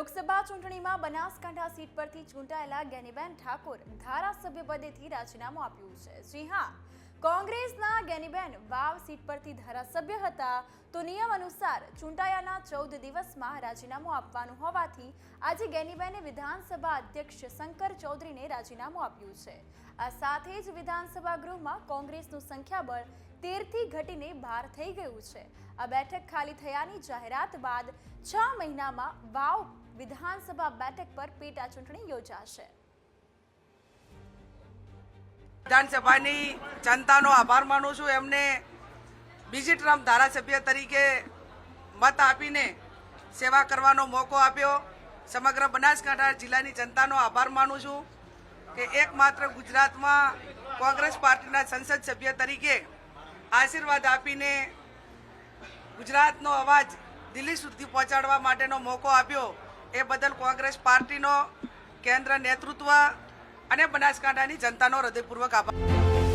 લોકસભા ચૂંટણીમાં બનાસકાંઠા સીટ પરથી ચૂંટાયેલા જ્ઞાનીબેન ઠાકોર ધારાસભ્ય પદેથી રાજીનામું આપ્યું છે। જી હા, કોંગ્રેસના જ્ઞાનીબેન વાવ સીટ પરથી ધારાસભ્ય હતા તો નિયમ અનુસાર ચૂંટાયાના 14 દિવસમાં રાજીનામું આપવાનું હોવાથી આજે જ્ઞાનીબેને વિધાનસભા અધ્યક્ષ શંકર ચૌધરીને રાજીનામું આપ્યું છે। આ સાથે જ વિધાનસભા ગૃહમાં કોંગ્રેસનું સંખ્યાબળ 13 થી ઘટીને 12 થઈ ગયું છે। આ બેઠક ખાલી થયાની જાહેરાત બાદ 6 મહિનામાં વાવ વિધાનસભા બેઠક પર પેટા ચૂંટણી યોજાશે। વિધાનસભાની જનતાનો આભાર માનું છું। એમને બીજી ટર્મ ધારાસભ્ય તરીકે મત આપીને સેવા કરવાનો મોકો આપ્યો। સમગ્ર બનાસકાંઠા જિલ્લાની જનતાનો આભાર માનું છું કે એકમાત્ર ગુજરાતમાં કોંગ્રેસ પાર્ટીના સંસદ સભ્ય તરીકે આશીર્વાદ આપીને ગુજરાતનો અવાજ દિલ્હી સુધી પહોંચાડવા માટેનો મોકો આપ્યો। એ બદલ કોંગ્રેસ પાર્ટીનો કેન્દ્ર નેતૃત્વ અને બનાસકાંઠાની જનતાનો હૃદયપૂર્વક આભાર।